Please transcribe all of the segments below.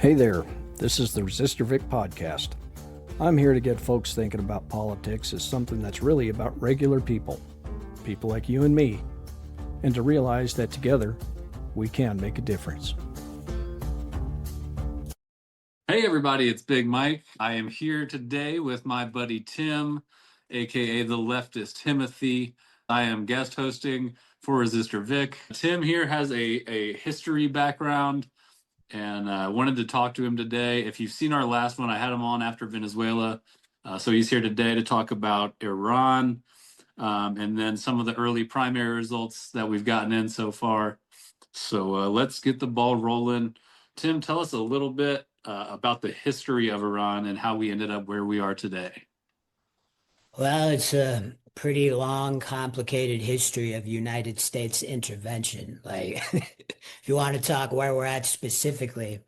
Hey there, this is the Resistor Vic podcast. I'm here to get folks thinking about politics as something that's really about regular people like you and me, and to realize that together we can make a difference. Hey everybody, it's Big Mike. I am here today with my buddy Tim, aka the leftist Timothy. I am guest hosting for Resistor Vic. Tim here has a history background, and I wanted to talk to him today. If you've seen our last one, I had him on after Venezuela. So he's here today to talk about Iran, and then some of the early primary results that we've gotten in so far. So let's get the ball rolling. Tim, tell us a little bit about the history of Iran and how we ended up where we are today. Well, it's a pretty long, complicated history of United States intervention. Like, if you want to talk where we're at specifically,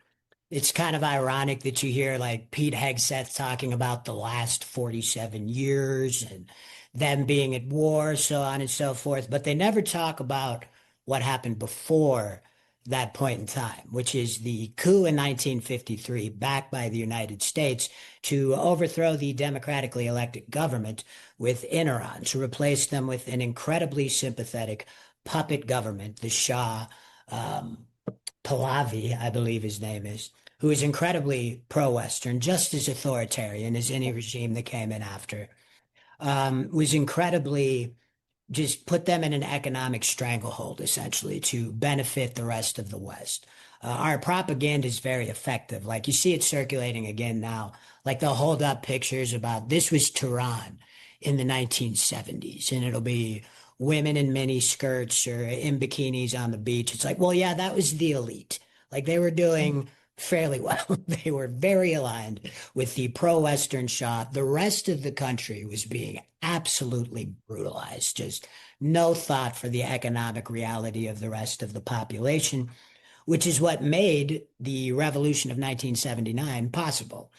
it's kind of ironic that you hear like Pete Hegseth talking about the last 47 years and them being at war, so on and so forth, but they never talk about what happened before that point in time, which is the coup in 1953, backed by the United States to overthrow the democratically elected government within Iran, to replace them with an incredibly sympathetic puppet government, the Shah Pahlavi, I believe his name is, who is incredibly pro-Western, just as authoritarian as any regime that came in after, was incredibly just put them in an economic stranglehold, essentially, to benefit the rest of the West. Our propaganda is very effective. Like you see it circulating again now. Like they'll hold up pictures about this was Tehran in the 1970s, and it'll be women in mini skirts or in bikinis on the beach. It's like, well, yeah, that was the elite. Like they were doing fairly well. They were very aligned with the pro-Western Shah. The rest of the country was being absolutely brutalized. Just no thought for the economic reality of the rest of the population, which is what made the revolution of 1979 possible.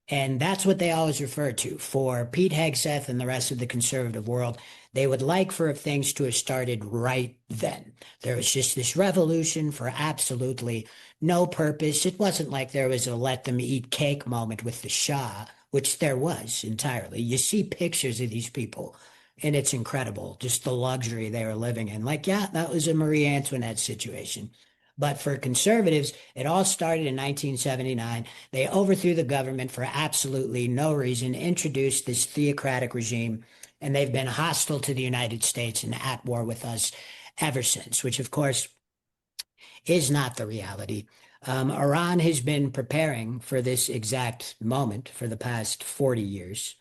And that's what they always refer to. For Pete Hegseth and the rest of the conservative world, they would like for things to have started right then. There was just this revolution for absolutely no purpose. It wasn't like there was a let them eat cake moment with the Shah, which there was entirely. You see pictures of these people, and it's incredible, just the luxury they were living in. Like, yeah, that was a Marie Antoinette situation. But for conservatives, it all started in 1979. They overthrew the government for absolutely no reason, introduced this theocratic regime, and they've been hostile to the United States and at war with us ever since, which, of course, is not the reality. Iran has been preparing for this exact moment for the past 40 years.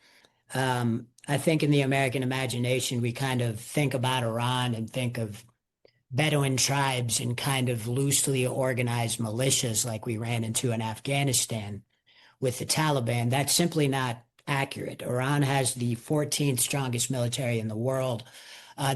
I think in the American imagination, we kind of think about Iran and think of Bedouin tribes and kind of loosely organized militias like we ran into in Afghanistan with the Taliban. That's simply not accurate. Iran has the 14th strongest military in the world.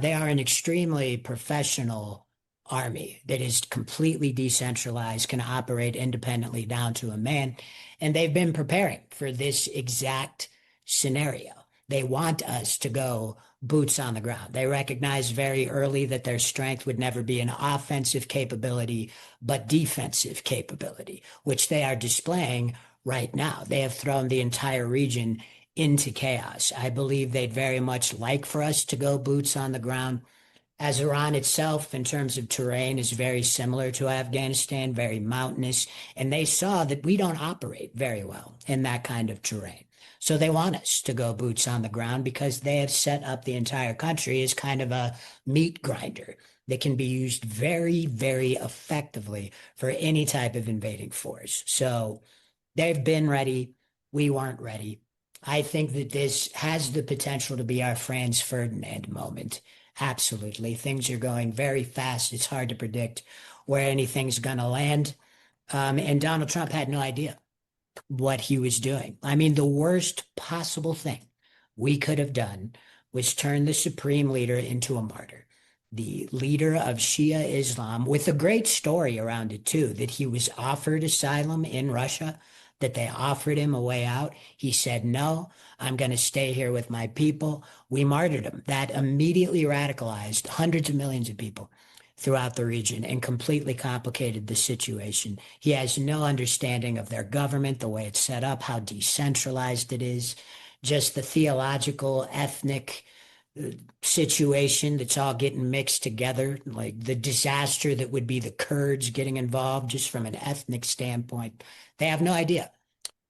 They are an extremely professional army that is completely decentralized, can operate independently down to a man. And they've been preparing for this exact scenario. They want us to go boots on the ground. They recognize very early that their strength would never be an offensive capability, but defensive capability, which they are displaying right now. They have thrown the entire region into chaos. I believe they'd very much like for us to go boots on the ground, as Iran itself, in terms of terrain, is very similar to Afghanistan, very mountainous, and they saw that we don't operate very well in that kind of terrain. So they want us to go boots on the ground because they have set up the entire country as kind of a meat grinder that can be used very, very effectively for any type of invading force. So they've been ready. We weren't ready. I think that this has the potential to be our Franz Ferdinand moment. Absolutely. Things are going very fast. It's hard to predict where anything's going to land. And Donald Trump had no idea what he was doing. I mean, the worst possible thing we could have done was turn the supreme leader into a martyr, the leader of Shia Islam, with a great story around it, too, that he was offered asylum in Russia, that they offered him a way out. He said, no, I'm going to stay here with my people. We martyred him. That immediately radicalized hundreds of millions of people. throughout the region and completely complicated the situation. He has no understanding of their government, the way it's set up, how decentralized it is, just the theological, ethnic situation that's all getting mixed together, like the disaster that would be the Kurds getting involved just from an ethnic standpoint. They have no idea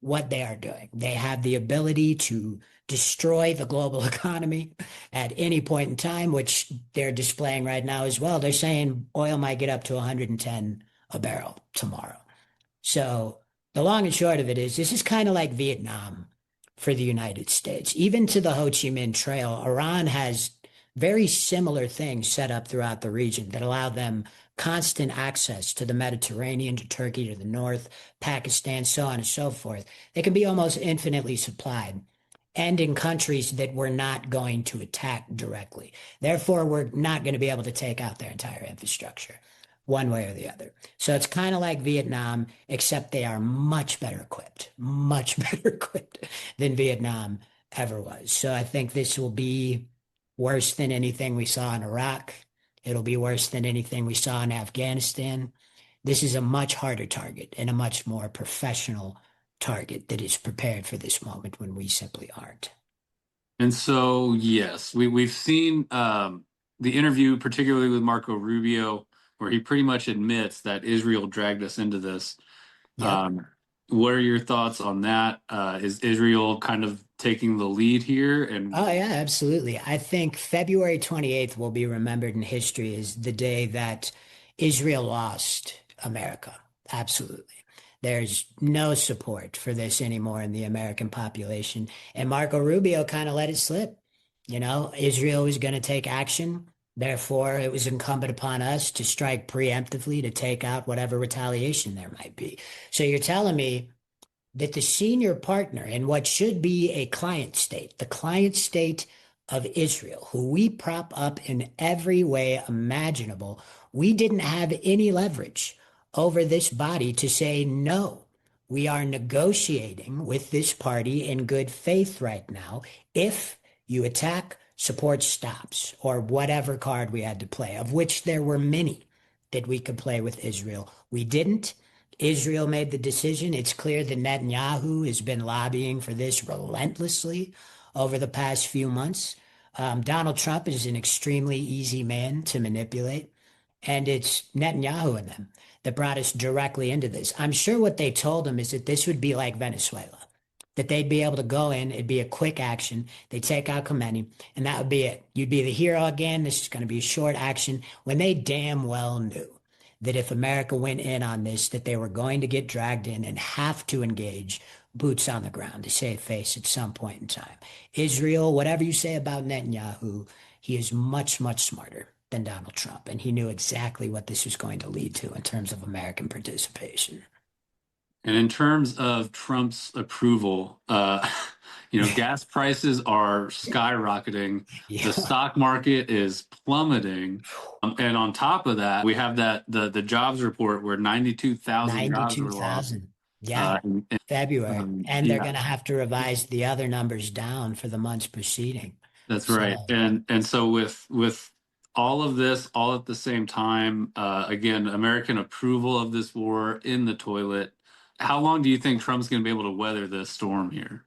what they are doing. They have the ability to destroy the global economy at any point in time, which they're displaying right now as well. They're saying oil might get up to 110 a barrel tomorrow. So the long and short of it is this is kind of like Vietnam for the United States. Even to the Ho Chi Minh Trail, Iran has very similar things set up throughout the region that allow them constant access to the Mediterranean, to Turkey, to the north, Pakistan, so on and so forth. They can be almost infinitely supplied and in countries that we're not going to attack directly. Therefore, we're not going to be able to take out their entire infrastructure one way or the other. So it's kind of like Vietnam, except they are much better equipped than Vietnam ever was. So I think this will be worse than anything we saw in Iraq. It'll be worse than anything we saw in Afghanistan. This is a much harder target and a much more professional target that is prepared for this moment when we simply aren't. And so, yes, we've seen the interview, particularly with Marco Rubio, where he pretty much admits that Israel dragged us into this. Yep. What are your thoughts on that? Is Israel kind of taking the lead here? And Oh, yeah, absolutely. I think February 28th will be remembered in history as the day that Israel lost America. Absolutely. There's no support for this anymore in the American population. And Marco Rubio kind of let it slip. You know, Israel was going to take action. Therefore, it was incumbent upon us to strike preemptively to take out whatever retaliation there might be. So you're telling me that the senior partner in what should be a client state, the client state of Israel, who we prop up in every way imaginable, we didn't have any leverage over this body to say, no, we are negotiating with this party in good faith right now. If you attack, support stops, or whatever card we had to play, of which there were many that we could play with Israel. We didn't. Israel made the decision. It's clear that Netanyahu has been lobbying for this relentlessly over the past few months. Donald Trump is an extremely easy man to manipulate, and it's Netanyahu and them that brought us directly into this. I'm sure what they told him is that this would be like Venezuela, that they'd be able to go in, it'd be a quick action, they take out Khomeini, and that would be it. You'd be the hero again. This is going to be a short action, when they damn well knew that if America went in on this, that they were going to get dragged in and have to engage boots on the ground, to save face at some point in time. Israel, whatever you say about Netanyahu, he is much, much smarter than Donald Trump. And he knew exactly what this was going to lead to in terms of American participation. And in terms of Trump's approval, gas prices are skyrocketing. Yeah. The stock market is plummeting. And on top of that, we have the jobs report where 92,000 jobs were lost. 92,000. Yeah. February. And they're yeah, going to have to revise the other numbers down for the months preceding. that's So, right. And so with all of this all at the same time, again, American approval of this war in the toilet. How long do you think Trump's going to be able to weather this storm here?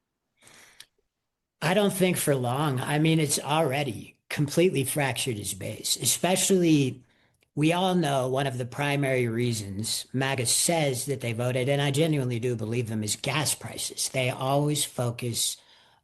I don't think for long. I mean, it's already completely fractured his base, especially we all know one of the primary reasons MAGA says that they voted, and I genuinely do believe them, is gas prices. They always focus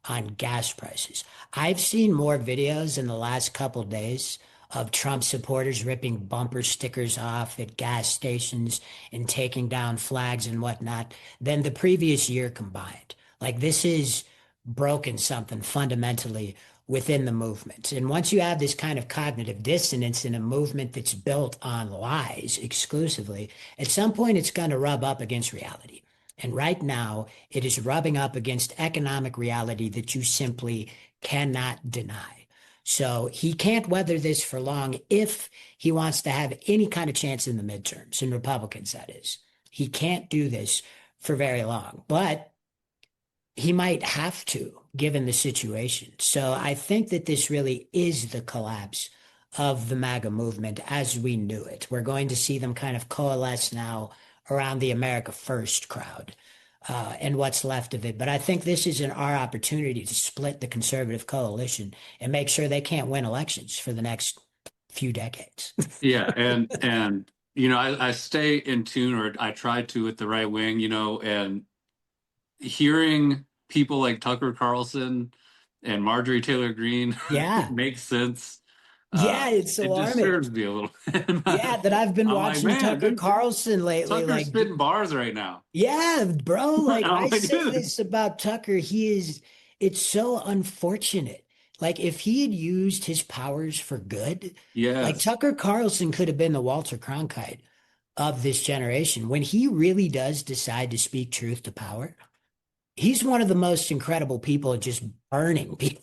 on gas prices. I've seen more videos in the last couple days of Trump supporters ripping bumper stickers off at gas stations and taking down flags and whatnot than the previous year combined. Like, this is broken something fundamentally within the movement. And once you have this kind of cognitive dissonance in a movement that's built on lies exclusively, at some point it's going to rub up against reality. And right now, it is rubbing up against economic reality that you simply cannot deny. So he can't weather this for long if he wants to have any kind of chance in the midterms, in Republicans, that is. He can't do this for very long. But he might have to, given the situation. So I think that this really is the collapse of the MAGA movement as we knew it. We're going to see them kind of coalesce now around the America First crowd and what's left of it. But I think this is our opportunity to split the conservative coalition and make sure they can't win elections for the next few decades. Yeah, and I stay in tune, or I try to, with the right wing, and hearing people like Tucker Carlson and Marjorie Taylor Greene Yeah. makes sense. Yeah, it's It alarming. disturbs me a little. Yeah, that I've been I'm like, watching man, Tucker dude, Carlson lately. Tucker's spitting bars right now. Yeah, bro, like I'm I like, say dude. this about Tucker, it's so unfortunate. Like if he had used his powers for good, like Yes. Tucker Carlson could have been the Walter Cronkite of this generation. When he really does decide to speak truth to power, he's one of the most incredible people at just burning people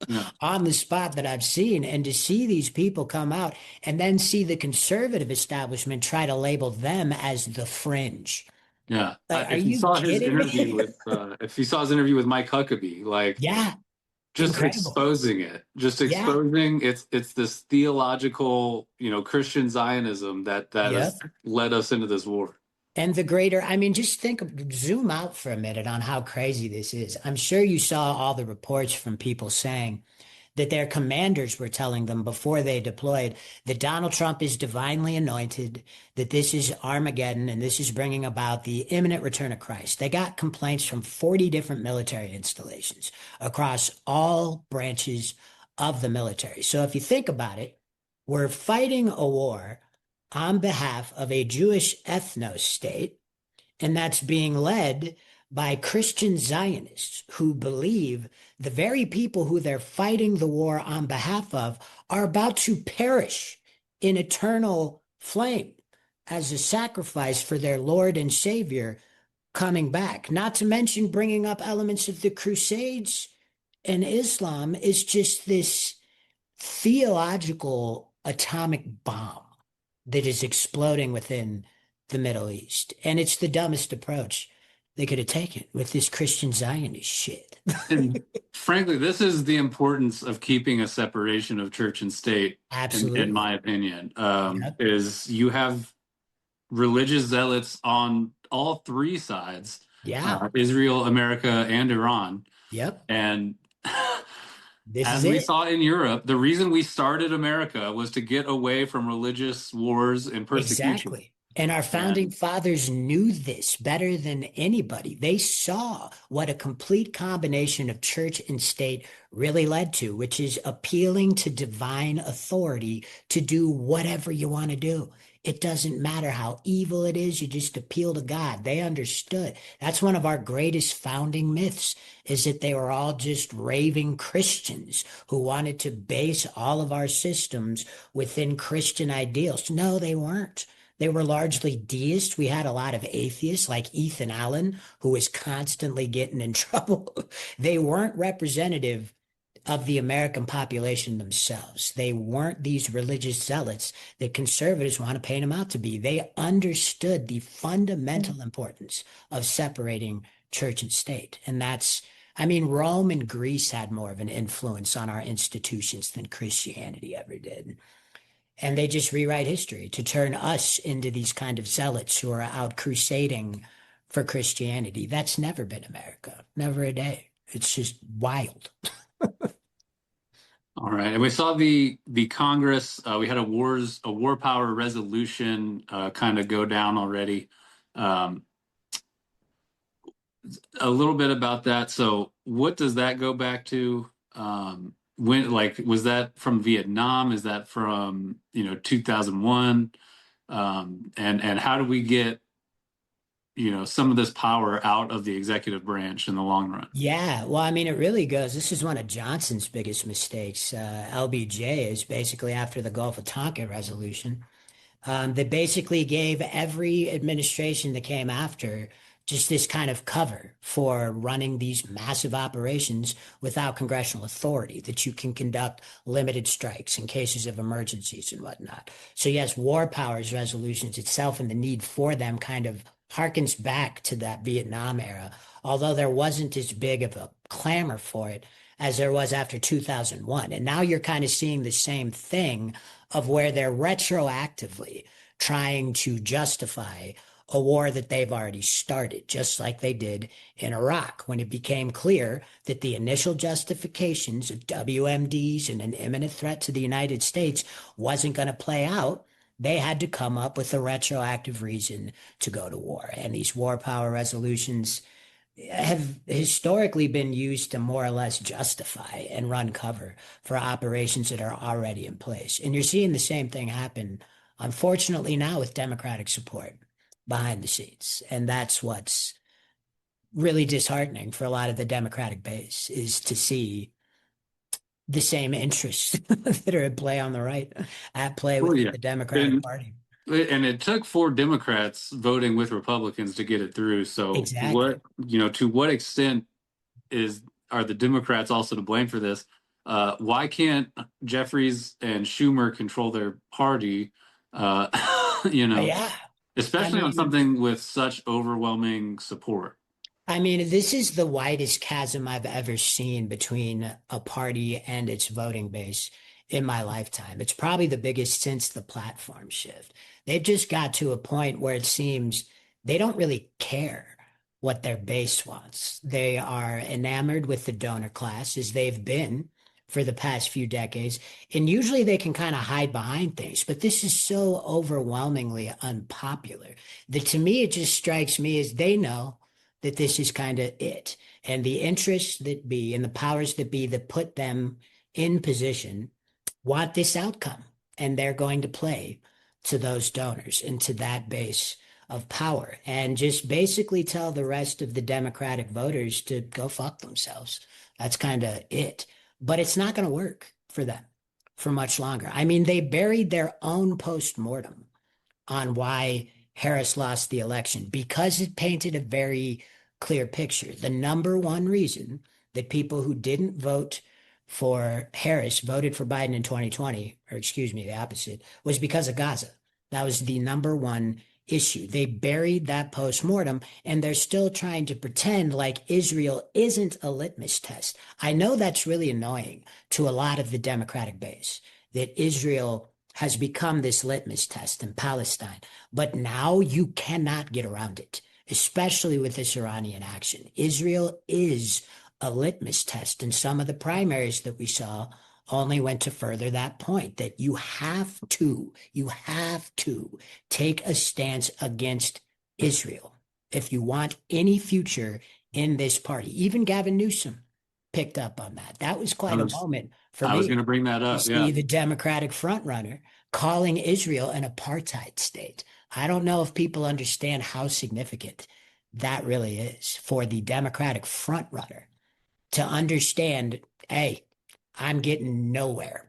Yeah. on the spot that I've seen. And to see these people come out and then see the conservative establishment try to label them as the fringe. Yeah. Like, are If you you saw his kidding interview me? with if you saw his interview with Mike Huckabee, like Yeah, just incredible. exposing it, just Yeah. exposing it's this theological, Christian Zionism that has Yep. led us into this war. And the greater, I mean, just zoom out for a minute on how crazy this is. I'm sure you saw all the reports from people saying that their commanders were telling them before they deployed that Donald Trump is divinely anointed, that this is Armageddon, and this is bringing about the imminent return of Christ. They got complaints from 40 different military installations across all branches of the military. So if you think about it, we're fighting a war on behalf of a Jewish ethno state, and that's being led by Christian Zionists who believe the very people who they're fighting the war on behalf of are about to perish in eternal flame as a sacrifice for their Lord and Savior coming back. Not to mention bringing up elements of the Crusades and Islam is just this theological atomic bomb that is exploding within the Middle East. And it's the dumbest approach they could have taken with this Christian Zionist shit. And frankly, this is the importance of keeping a separation of church and state, in my Absolutely. opinion, Yep. is you have religious zealots on all three sides, Yeah. Israel, America, and Iran. Yep. And This is as we it. saw in Europe, the reason we started America was to get away from religious wars and persecution. Exactly. And our founding And fathers knew this better than anybody. They saw what a complete combination of church and state really led to, which is appealing to divine authority to do whatever you want to do. It doesn't matter how evil it is, you just appeal to God. They understood. That's one of our greatest founding myths, is that they were all just raving Christians who wanted to base all of our systems within Christian ideals. No, they weren't. They were largely deists. We had a lot of atheists like Ethan Allen, who was constantly getting in trouble. They weren't representative of the American population themselves. They weren't these religious zealots that conservatives want to paint them out to be. They understood the fundamental importance of separating church and state. And that's, I mean, Rome and Greece had more of an influence on our institutions than Christianity ever did. And they just rewrite history to turn us into these kind of zealots who are out crusading for Christianity. That's never been America, never a day. It's just wild. all right, and we saw the Congress. We had a war power resolution kind of go down already. Um, a little bit about that. So, what does that go back to? When, like, was that from Vietnam? Is that from 2001? And how do we get some of this power out of the executive branch in the long run? Yeah, well, I mean, it really goes. This is one of Johnson's biggest mistakes. LBJ is basically after the Gulf of Tonkin resolution. They basically gave every administration that came after just this kind of cover for running these massive operations without congressional authority, that you can conduct limited strikes in cases of emergencies and whatnot. So, yes, war powers resolutions itself and the need for them kind of harkens back to that Vietnam era. Although there wasn't as big of a clamor for it, as there was after 2001. And now you're kind of seeing the same thing of where they're retroactively trying to justify a war that they've already started, just like they did in Iraq when it became clear that the initial justifications of WMDs and an imminent threat to the United States wasn't going to play out. They had to come up with a retroactive reason to go to war. And these war power resolutions have historically been used to more or less justify and run cover for operations that are already in place. And you're seeing the same thing happen, unfortunately, now with Democratic support behind the scenes. And that's what's really disheartening for a lot of the Democratic base, is to see the same interests that are at play on the right at play Oh, with yeah. the Democratic Party. And it took 4 Democrats voting with Republicans to get it through. So Exactly. to what extent are the Democrats also to blame for this? Why can't Jeffries and Schumer control their party? Uh, Yeah. I especially on mean, something with such overwhelming support. this is the widest chasm I've ever seen between a party and its voting base in my lifetime. It's probably the biggest since the platform shift. They've just got to a point where it seems they don't really care what their base wants. They are enamored with the donor class, as they've been for the past few decades. And usually they can kind of hide behind things, but this is so overwhelmingly unpopular that, to me, it just strikes me as they know that this is kind of it. And the interests that be and the powers that be that put them in position want this outcome. And they're going to play to those donors and to that base of power and just basically tell the rest of the Democratic voters to go fuck themselves. That's kind of it. But it's not going to work for them for much longer. They buried their own post-mortem on why Harris lost the election because it painted a very clear picture. The number one reason that people who didn't vote for Harris voted for Biden in 2020, or excuse me, the opposite, was because of Gaza. That was the number one issue. They buried that postmortem, and they're still trying to pretend like Israel isn't a litmus test. I know that's really annoying to a lot of the Democratic base, that Israel has become this litmus test in Palestine. But now you cannot get around it, especially with this Iranian action. Israel is a litmus test, and some of the primaries that we saw only went to further that point, that you have to take a stance against Israel if you want any future in this party. Even Gavin Newsom picked up on that. That was quite a moment for I was going me to bring that to up. see Yeah. the Democratic frontrunner calling Israel an apartheid state. I don't know if people understand how significant that really is for the Democratic frontrunner to understand, hey, I'm getting nowhere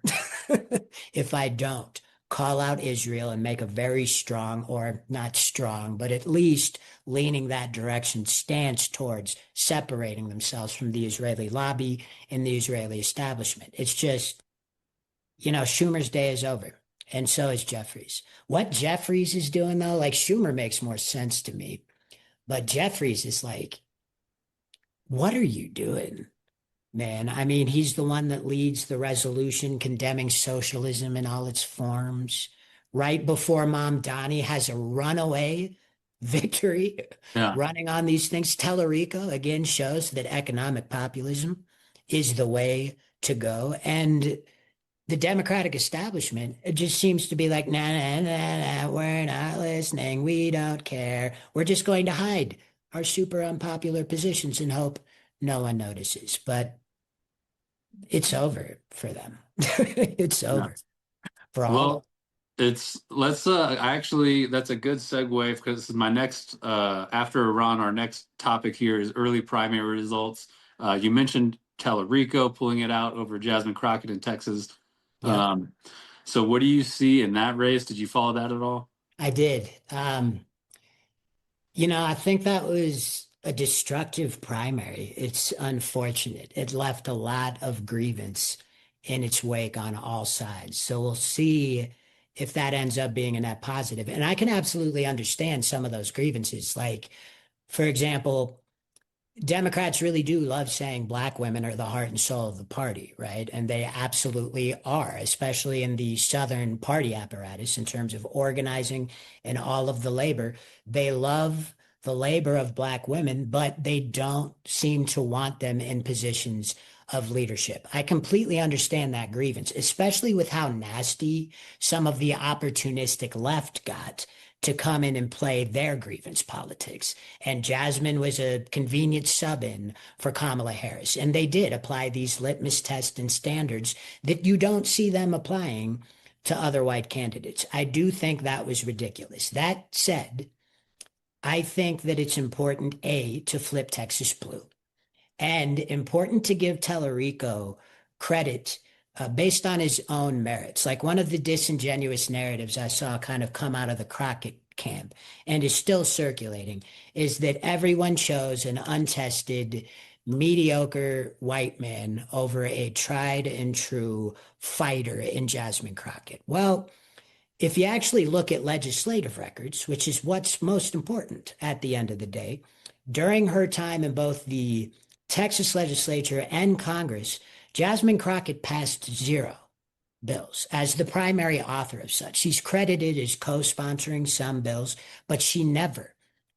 if I don't call out Israel and make a very strong, or not strong, but at least leaning that direction stance towards separating themselves from the Israeli lobby and the Israeli establishment. It's just, Schumer's day is over. And so is Jeffries. What Jeffries is doing, though, like, Schumer makes more sense to me. But Jeffries is like, what are you doing, man? He's the one that leads the resolution condemning socialism in all its forms. Right before Mom Donnie has a runaway victory Yeah. running on these things. Talarico again shows that economic populism is the way to go. And the Democratic establishment, it just seems to be like, nah, nah, nah, nah, we're not listening. We don't care. We're just going to hide our super unpopular positions and hope no one notices. But it's over for them. It's Yeah. over for all of them. Well, let's actually, that's a good segue, because my next after Iran, our next topic here is early primary results. You mentioned Talarico pulling it out over Jasmine Crockett in Texas. Yeah, So what do you see in that race? Did you follow that at all? I did. I think that was a destructive primary. It's unfortunate. It left a lot of grievance in its wake on all sides. So we'll see if that ends up being a net positive. And I can absolutely understand some of those grievances. Like, for example, Democrats really do love saying black women are the heart and soul of the party, right? And they absolutely are, especially in the Southern party apparatus in terms of organizing and all of the labor. They love the labor of black women, but they don't seem to want them in positions of leadership. I completely understand that grievance, especially with how nasty some of the opportunistic left got to come in and play their grievance politics. And Jasmine was a convenient sub in for Kamala Harris. And they did apply these litmus tests and standards that you don't see them applying to other white candidates. I do think that was ridiculous. That said, I think that it's important, A, to flip Texas blue and important to give Talarico credit based on his own merits. Like one of the disingenuous narratives I saw kind of come out of the Crockett camp and is still circulating is that everyone chose an untested, mediocre white man over a tried and true fighter in Jasmine Crockett. Well, if you actually look at legislative records, which is what's most important at the end of the day, during her time in both the Texas legislature and Congress, Jasmine Crockett passed zero bills as the primary author of such. She's credited as co-sponsoring some bills, but she never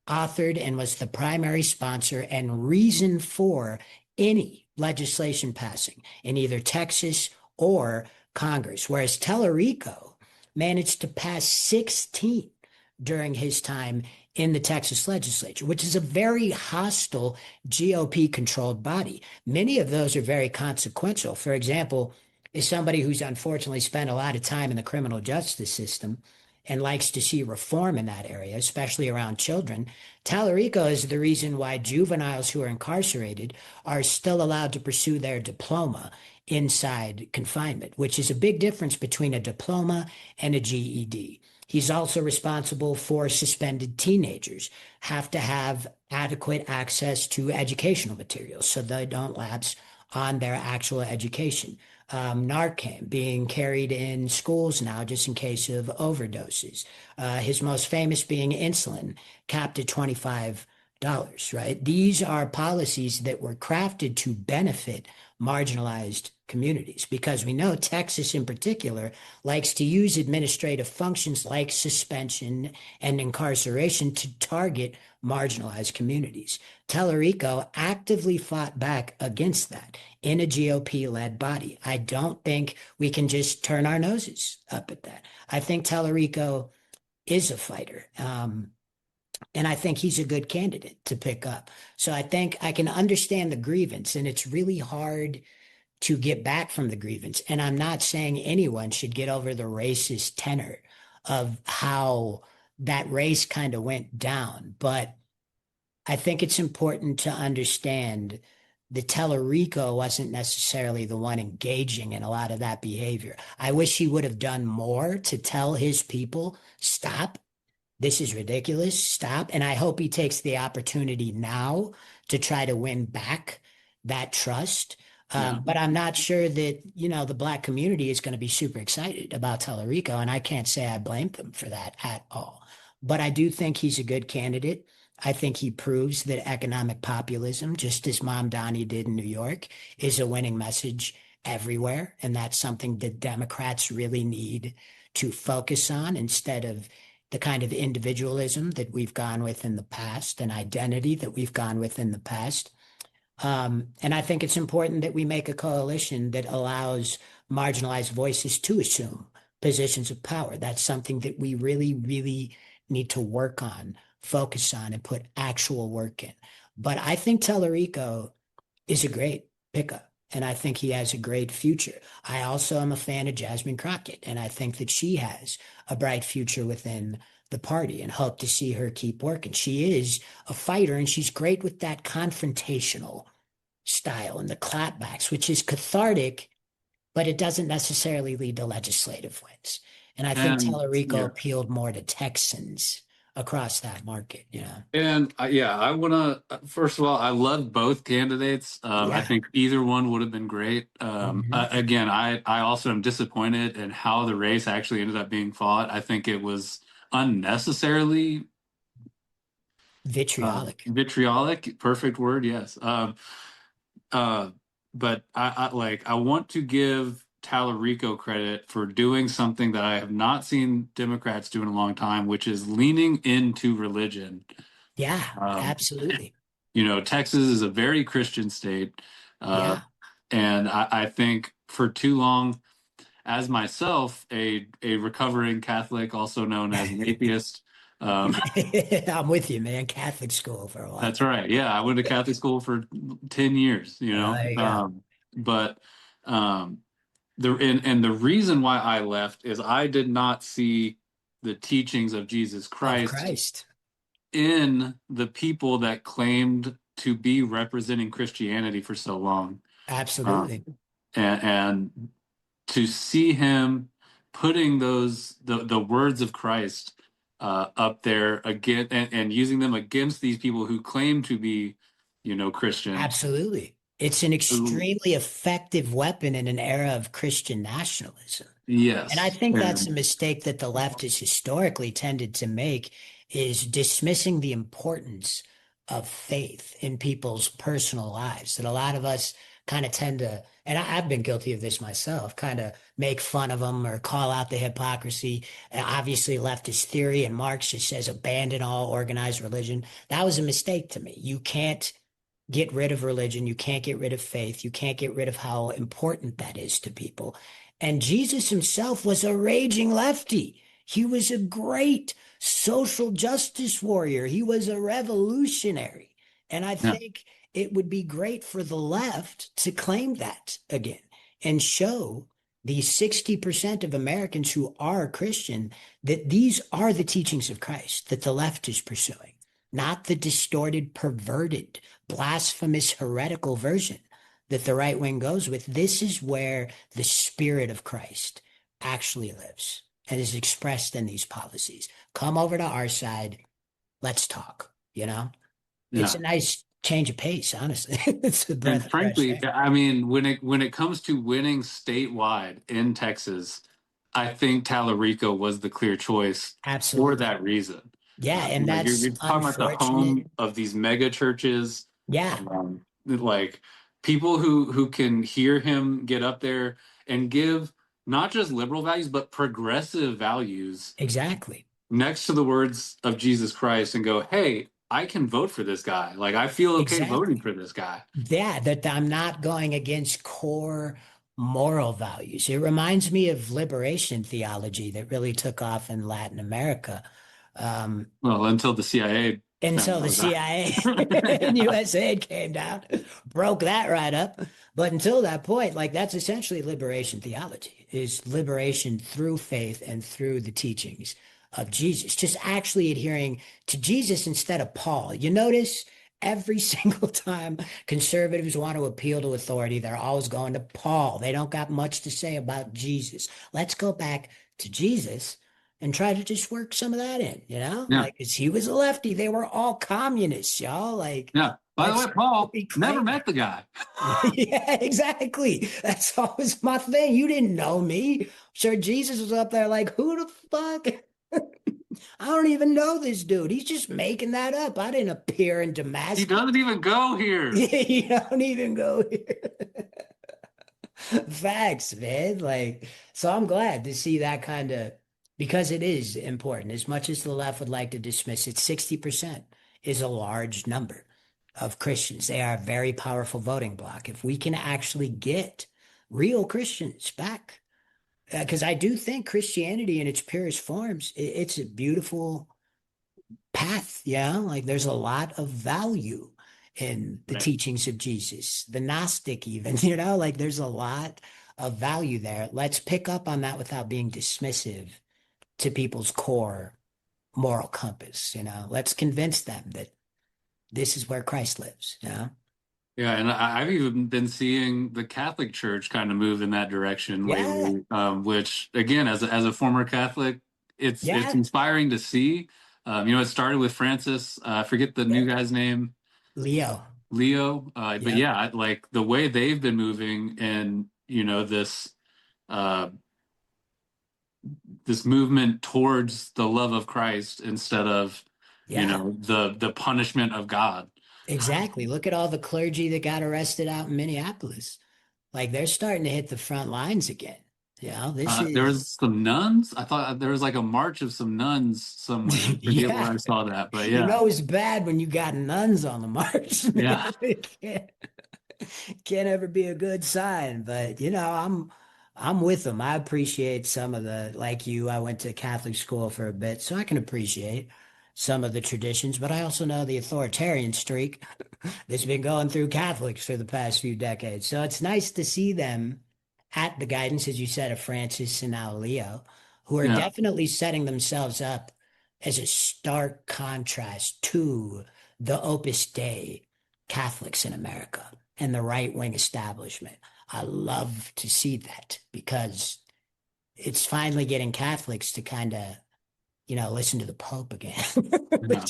authored and was the primary sponsor and reason for any legislation passing in either Texas or Congress, whereas Tellerico managed to pass 16 during his time in the Texas legislature, which is a very hostile GOP controlled body. Many of those are very consequential. For example, as somebody who's unfortunately spent a lot of time in the criminal justice system and likes to see reform in that area, especially around children, Talarico is the reason why juveniles who are incarcerated are still allowed to pursue their diploma inside confinement, which is a big difference between a diploma and a GED. He's also responsible for suspended teenagers have to have adequate access to educational materials so they don't lapse on their actual education. Narcan being carried in schools now just in case of overdoses. His most famous being insulin, capped at $25, right? These are policies that were crafted to benefit marginalized communities because we know Texas in particular likes to use administrative functions like suspension and incarceration to target marginalized communities. Tellerico actively fought back against that in a GOP-led body. I don't think we can just turn our noses up at that. I think Tellerico is a fighter. And I think he's a good candidate to pick up. So I think I can understand the grievance, and it's really hard to get back from the grievance. And I'm not saying anyone should get over the racist tenor of how that race kind of went down. But I think it's important to understand that Tellerico wasn't necessarily the one engaging in a lot of that behavior. I wish he would have done more to tell his people, stop. This is ridiculous. Stop. And I hope he takes the opportunity now to try to win back that trust. But I'm not sure that, the black community is going to be super excited about Tellerico. And I can't say I blame them for that at all. But I do think he's a good candidate. I think he proves that economic populism, just as Mom Donnie did in New York, is a winning message everywhere. And that's something that Democrats really need to focus on instead of the kind of individualism that we've gone with in the past and identity that we've gone with in the past. And I think it's important that we make a coalition that allows marginalized voices to assume positions of power. That's something that we really, really need to work on, focus on, and put actual work in. But I think Tellerico is a great pickup. And I think he has a great future. I also am a fan of Jasmine Crockett, and I think that she has a bright future within the party and hope to see her keep working. She is a fighter, and she's great with that confrontational style and the clapbacks, which is cathartic, but it doesn't necessarily lead to legislative wins. And I think Tellerico appealed more to Texans across that market, And I want to, first of all, I love both candidates. I think either one would have been great. Again, I also am disappointed in how the race actually ended up being fought. I think it was unnecessarily Vitriolic. Vitriolic, perfect word, yes. Uh, but I want to give Talarico credit for doing something that I have not seen Democrats do in a long time, which is leaning into religion. Yeah, Um, absolutely. Texas is a very Christian state, uh, Yeah. and I think for too long, as myself, a recovering Catholic, also known as an atheist. Um, I'm with you, man. Catholic school for a while. That's right. Yeah, I went to Catholic school for 10 years, There you go. But um and the reason why I left is I did not see the teachings of Jesus Of Christ Christ. in the people that claimed to be representing Christianity for so long. Absolutely. Um and to see him putting the words of Christ up there again and using them against these people who claim to be, Christian. Absolutely. It's an Ooh, extremely effective weapon in an era of Christian nationalism. And I yes, think that's a and mistake that the left has historically tended to make is dismissing the importance of faith in people's personal lives. That a lot of us kind of tend to, and I've been guilty of this myself, kind of make fun of them or call out the hypocrisy. Obviously, leftist theory and Marx just says abandon all organized religion. That was a mistake to me. You can't get rid of religion. You can't get rid of faith. You can't get rid of how important that is to people. And Jesus himself was a raging lefty. He was a great social justice warrior. He was a revolutionary. And I yeah, think it would be great for the left to claim that again and show these 60% of Americans who are Christian that these are the teachings of Christ that the left is pursuing, not the distorted, perverted, blasphemous, heretical version that the right wing goes with. This is where the spirit of Christ actually lives and is expressed in these policies. Come over to our side. Let's talk. It's yeah. a nice change of pace, honestly. It's a breath And of fresh frankly, air. I mean, when it comes to winning statewide in Texas, I think Talarico was the clear choice for Absolutely. that reason. Yeah. And You're that's talking about the unfortunate. home of these mega churches, Yeah, like people who can hear him get up there and give not just liberal values but progressive values exactly. next to the words of Jesus Christ and go, "Hey, I can vote for this guy. Like I feel okay voting Exactly. for this guy." Yeah, that I'm not going against core moral values. It reminds me of liberation theology that really took off in Latin America. Um, Well, until the CIA found until out the about CIA and it. USA came down, broke that right up. But until that point, like that's essentially liberation theology, is liberation through faith and through the teachings of Jesus, just actually adhering to Jesus instead of Paul. You notice every single time conservatives want to appeal to authority, they're always going to Paul. They don't got much to say about Jesus. Let's go back to Jesus and try to just work some of that in, Yeah, like, 'cause he was a lefty. They were all communists, y'all. Like, yeah. By the way, let's Paul never reclaim met that. the guy. Yeah, exactly. That's always my thing. You didn't know me. I'm sure Jesus was up there like, who the fuck? I don't even know this dude. He's just making that up. I didn't appear in He Damascus. doesn't even go here. You don't even go here. Facts, man. Like, so I'm glad to see that kind of because it is important. As much as the left would like to dismiss it, 60% is a large number of Christians. They are a very powerful voting bloc. If we can actually get real Christians back, because I do think Christianity in its purest forms, it's a beautiful path. Yeah. Like there's a lot of value in the Right. teachings of Jesus, the Gnostic, even, like there's a lot of value there. Let's pick up on that without being dismissive to people's core moral compass. Let's convince them that this is where Christ lives. Yeah, and I've even been seeing the Catholic Church kind of move in that direction Yeah. lately, which again, as a former Catholic, it's Yeah. inspiring to see. It started with Francis. I forget the new Yep. guy's name, Leo. Leo. But Yep. yeah, like the way they've been moving, and uh, this movement towards the love of Christ instead of Yeah, the punishment of God. exactly. Look at all the clergy that got arrested out in Minneapolis. Like they're starting to hit the front lines again. This There is, was some nuns. I thought there was like a march of some nuns somewhere. I forget where yeah. I saw that, but You yeah, know it's bad when you got nuns on the march, yeah, man. It can't ever be a good sign. But I'm with them. I appreciate some of the like you. I went to Catholic school for a bit, so I can appreciate some of the traditions. But I also know the authoritarian streak that's been going through Catholics for the past few decades. So it's nice to see them at the guidance, as you said, of Francis and now Leo, who are yeah, definitely setting themselves up as a stark contrast to the Opus Dei Catholics in America and the right wing establishment. I love to see that because it's finally getting Catholics to kind of, listen to the Pope again, yeah.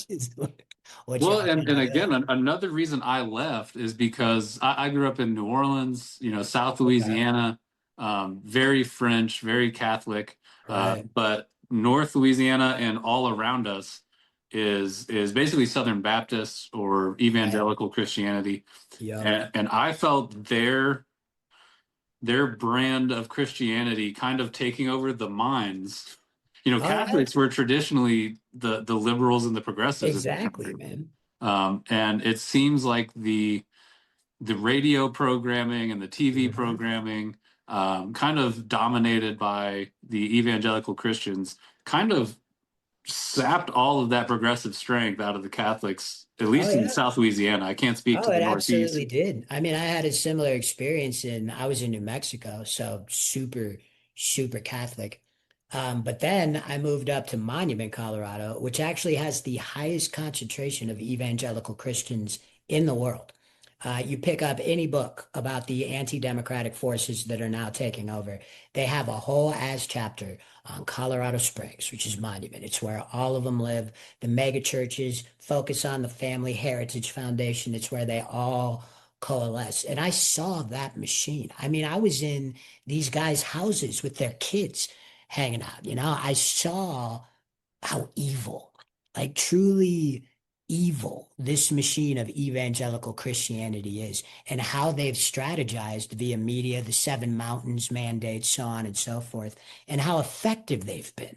which Well, I and find again, good. another reason I left is because I grew up in New Orleans, South Okay. Louisiana, very French, very Catholic, Right. but North Louisiana and all around us is basically Southern Baptist or Right. evangelical Christianity, Yep. and I felt their brand of Christianity kind of taking over the minds. Oh yeah. Catholics were traditionally the liberals and the progressives in the Exactly, country. man. And it seems like the radio programming and the TV Mhm. programming, kind of dominated by the evangelical Christians, kind of sapped all of that progressive strength out of the Catholics, at Oh least in yeah. South Louisiana. I can't speak Oh, to the it Northeast. absolutely did. I mean, I had a similar experience I was in New Mexico, so super, super Catholic. But then I moved up to Monument, Colorado, which actually has the highest concentration of evangelical Christians in the world. You pick up any book about the anti-democratic forces that are now taking over. They have a whole ass chapter on Colorado Springs, which is Monument. It's where all of them live. The mega churches focus on the Family Heritage Foundation. It's where they all coalesce. And I saw that machine. I mean, I was in these guys' houses with their kids hanging out. I saw how evil, like truly evil, this machine of evangelical Christianity is, and how they've strategized via media, the Seven Mountains mandates, so on and so forth, and how effective they've been.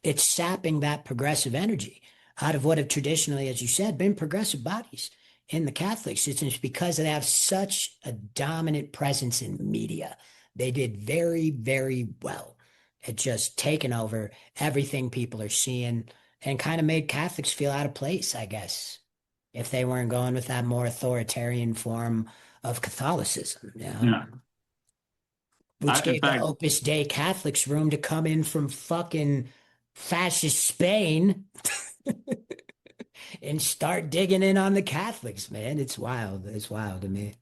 It's sapping that progressive energy out of what have traditionally, as you said, been progressive bodies in the Catholic system. It's because they have such a dominant presence in media. They did very, very well at just taking over everything people are seeing and kind of made Catholics feel out of place, I guess, if they weren't going with that more authoritarian form of Catholicism, Yeah. which In gave the fact, Opus Dei Catholics room to come in from fucking fascist Spain and start digging in on the Catholics, man. It's wild. It's wild to me.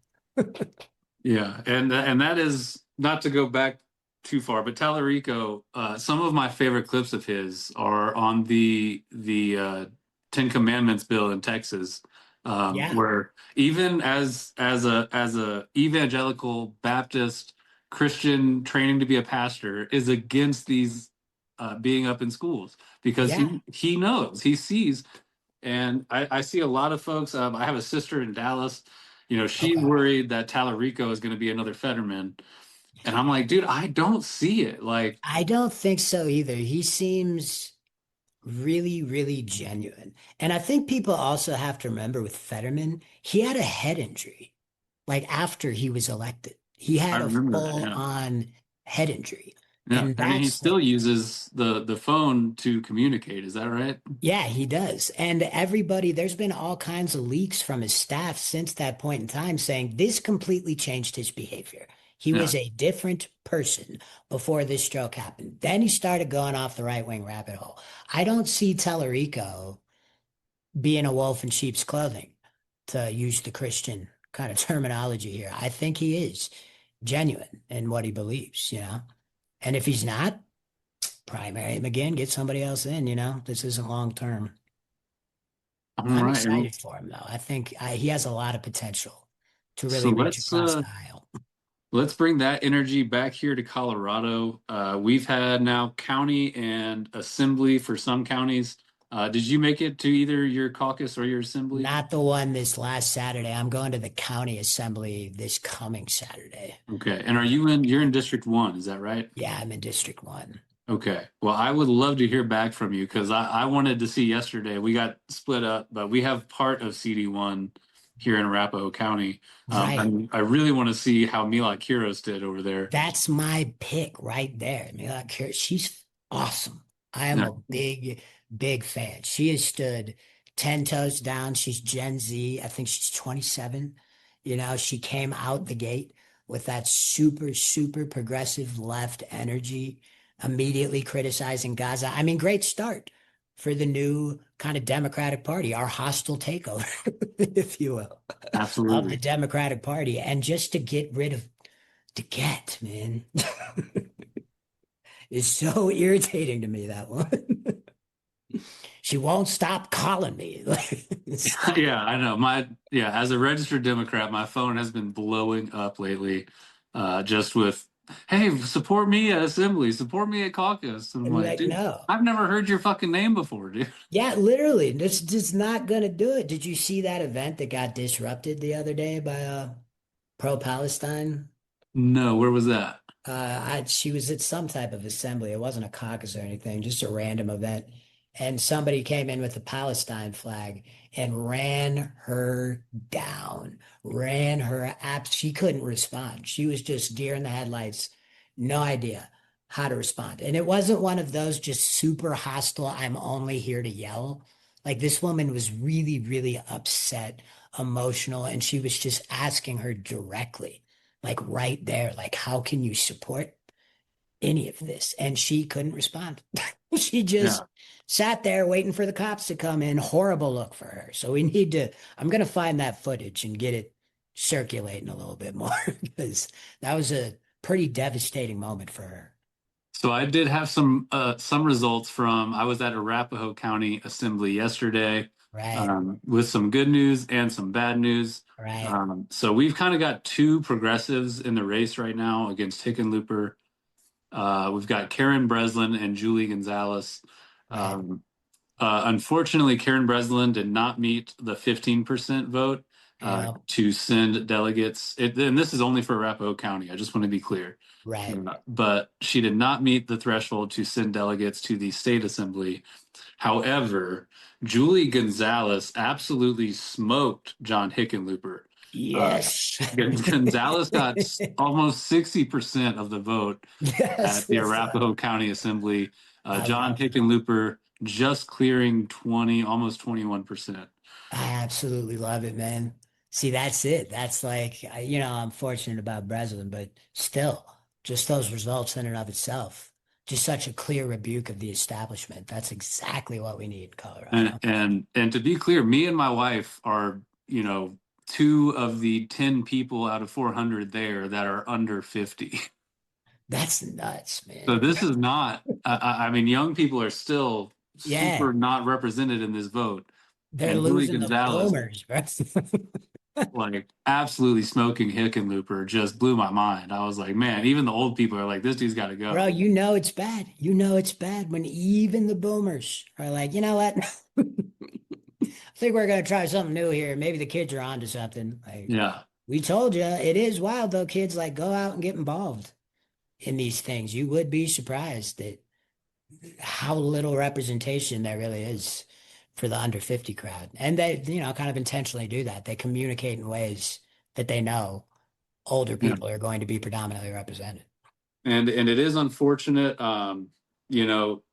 yeah, and that is not to go back too far, but Talarico, some of my favorite clips of his are on the Ten Commandments bill in Texas, Yeah. where even as a evangelical Baptist Christian training to be a pastor is against these being up in schools because Yeah. he knows, he sees. And I see a lot of folks. I have a sister in Dallas. She Okay. worried that Talarico is going to be another Fetterman. And I'm like, dude, I don't see it. Like, I don't think so either. He seems really, really genuine. And I think people also have to remember with Fetterman, he had a head injury. Like after he was elected, he I had a remember that. full Yeah. on head injury. Yeah. And I mean, he that's still like, uses the phone to communicate. Is that right? yeah, he does. And there's been all kinds of leaks from his staff since that point in time saying this completely changed his behavior. He Yeah. was a different person before this stroke happened. Then he started going off the right wing rabbit hole. I don't see Tellerico being a wolf in sheep's clothing, to use the Christian kind of terminology here. I think he is genuine in what he believes. And if he's not, primary him again, get somebody else in. This isn't long term. All I'm right. And excited for him, though. I think he has a lot of potential to so really reach let's across the aisle. let's bring that energy back here to Colorado. We've had now county and assembly for some counties. Did you make it to either your caucus or your assembly? Not the one this last Saturday. I'm going to the county assembly this coming Saturday. Okay. And you're in District 1, is that right? Yeah, I'm in District 1. Okay. Well, I would love to hear back from you because I wanted to see yesterday. We got split up, but we have part of CD1 here in Arapahoe County. Right. I really want to see how Mila Kiros did over there. That's my pick right there. Mila Kunis, she's awesome. I am Yeah. a big fan. She has stood 10 toes down. She's Gen Z. I think she's 27. She came out the gate with that super progressive left energy, immediately criticizing Gaza. I mean, great start for the new kind of Democratic Party, our hostile takeover, if you will, of the Absolutely. Democratic Party. And just to get rid of man. Is so irritating to me, that one. She won't stop calling me. Yeah, I know. As a registered Democrat, my phone has been blowing up lately, just with, hey, support me at assembly, support me at caucus. And I'm like, Like, dude, no. I've never heard your fucking name before, dude. Yeah, literally. This just not gonna do it. Did you see that event that got disrupted the other day by pro-Palestine? No, where was that? She was at some type of assembly. It wasn't a caucus or anything, just a random event. And somebody came in with the Palestine flag and ran her down, ran her up. She couldn't respond. She was just deer in the headlights, no idea how to respond. And it wasn't one of those just super hostile, I'm only here to yell. Like this woman was really upset, emotional, and she was just asking her directly like right there, like, how can you support any of this? And she couldn't respond. She just Yeah. sat there waiting for the cops to come in. Horrible look for her. So I'm going to find that footage and get it circulating a little bit more because that was a pretty devastating moment for her. So I did have some results from I was at Arapahoe County Assembly yesterday, Right. with some good news and some bad news. Right. So we've kind of got two progressives in the race right now against Hickenlooper. We've got Karen Breslin and Julie Gonzalez. Right. Unfortunately, Karen Breslin did not meet the 15% vote Yeah. to send delegates. And this is only for Arapahoe County. I just want to be clear. Right. But she did not meet the threshold to send delegates to the state assembly. However, Julie Gonzalez absolutely smoked John Hickenlooper. Uh, Yes. Gonzalez got almost 60% of the vote Yes. at the What's up? Arapahoe County Assembly. I John love it. Hickenlooper just clearing 20, almost 21%. I absolutely love it, man. See, that's it. That's like, I'm fortunate about Breslin, but still, just those results in and of itself, just such a clear rebuke of the establishment. That's exactly what we need in And Colorado. and to be clear, me and my wife are, two of the 10 people out of 400 there that are under 50. That's nuts, So man. this is not, I mean, young people are still Yeah, super not represented in this vote. they're And Julie losing the Gonzalez, boomers, bro. like absolutely smoking Hickenlooper, just blew my mind. I was like, man, even the old people are like, this dude's got to Bro, go. you know it's bad. You know it's bad when even the boomers are like, you know what? I think we're gonna try something new here. Maybe the kids are onto something. Like Yeah. we told you, it is wild though. Kids like go out and get involved in these things. You would be surprised at how little representation there really is for the under 50 crowd. And they, kind of intentionally do that. They communicate in ways that they know older Yeah. people are going to be predominantly represented. And it is unfortunate. You know,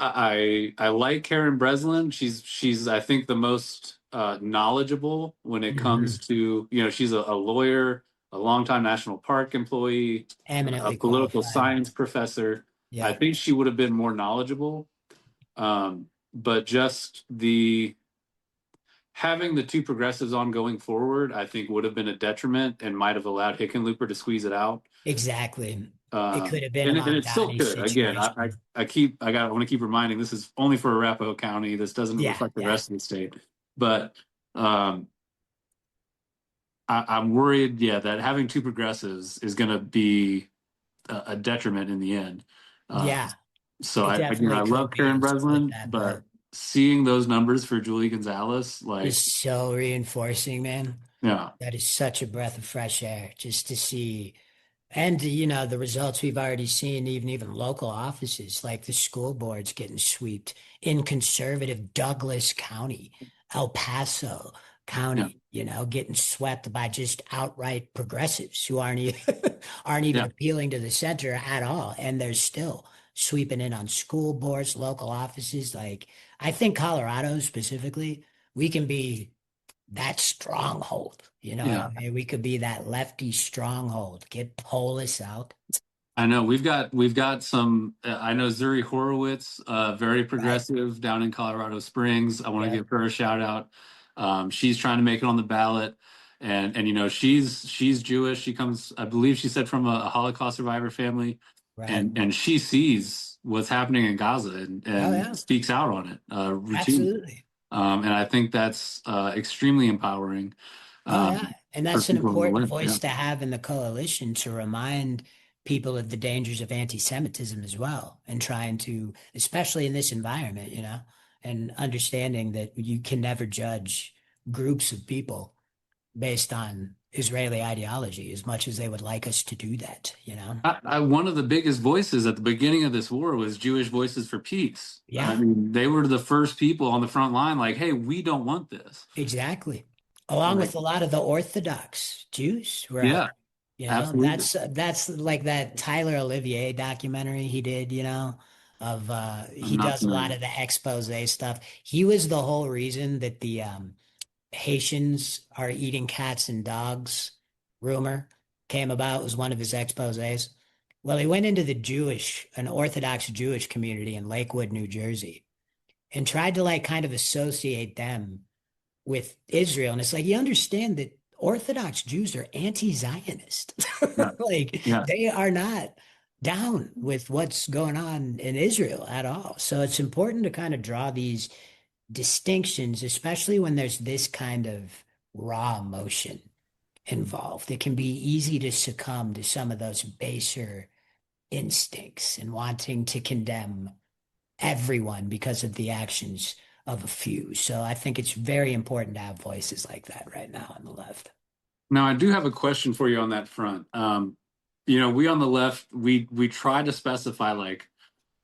I, I like Karen Breslin. She's I think the most knowledgeable when it comes Mhm. to, she's a lawyer, a longtime national park employee, a Eminently political qualified. science professor. I Yep. think she would have been more knowledgeable. But just the having the two progressives on going forward, I think would have been a detriment and might have allowed Hickenlooper to squeeze it out. Exactly. It could have been a And it still Mamdani could. Again, situation. I want to keep reminding this is only for Arapahoe County. This doesn't Yeah, reflect the yeah. rest of the state. But um, I'm worried, yeah, that having two progressives is going to be a detriment in the end. Uh, Yeah. So It I definitely love could be Karen in split Breslin, that but boat. seeing those numbers for Julie Gonzalez, Is like, so reinforcing, man. yeah, That is such a breath of fresh air just to see. And the results we've already seen, even local offices like the school boards getting swept in conservative Douglas County, El Paso yeah, County, getting swept by just outright progressives who aren't even yeah. appealing to the center at all. And they're still sweeping in on school boards, local offices. Like I think Colorado specifically, we can be that stronghold. You know what Yeah, I mean? We could be that lefty stronghold. Get Polis out. I know we've got some. I know Zuri Horowitz, very Right. progressive down in Colorado Springs. I want to Yeah. give her a shout out. She's trying to make it on the ballot, and she's Jewish. She comes, I believe, she said from a Holocaust survivor family, Right. and she sees what's happening in Gaza Oh and yeah. speaks out on it routinely. Absolutely. And I think that's extremely empowering Oh yeah. um, And for that's an people on the important left. Yeah. voice to have in the coalition to remind people of the dangers of anti-Semitism as well, and trying to, especially in this environment, and understanding that you can never judge groups of people based on Israeli ideology as much as they would like us to do that. One of the biggest voices at the beginning of this war was Jewish Voices for Peace. I Yeah. mean, they were the first people on the front line, like, "Hey, we don't want this." Exactly. Along Like, with a lot of the Orthodox Jews who are out yeah, there. absolutely. That's like that Tyler Olivier documentary he did, of I'm he not does a familiar. lot of the expose stuff. He was the whole reason that the Haitians are eating cats and dogs rumor came about, was one of his exposés. Well, he went into an Orthodox Jewish community in Lakewood, New Jersey, and tried to like kind of associate them with Israel. And it's like, you understand that Orthodox Jews are anti-Zionist. Yeah, Like yeah. they are not down with what's going on in Israel at all. So it's important to kind of draw these distinctions, especially when there's this kind of raw emotion involved. It can be easy to succumb to some of those baser instincts and wanting to condemn everyone because of the actions of a few. So I think it's very important to have voices like that right now on the left. Now, I do have a question for you on that front. We on the left, we try to specify like,